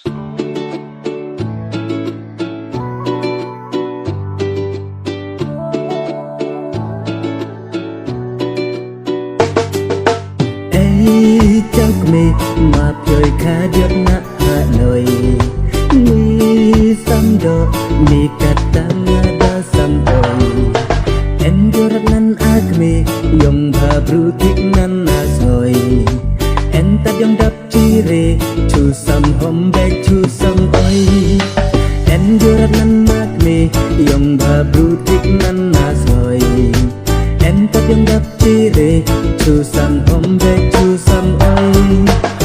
Chắc mi mà trời khá được nát Hà Nội mi xăm đồ mi katang ada xăm đồi em đưa rất năn ác mi yong bà bru thích năn rồi em ta yong đắp chi rê chu xăm hôm bê chu xăm ơi em đưa rất năn ác mi yong bà bru thích năn rồi em ta yong đắp chi rê chu xăm hôm bê chu xăm ơi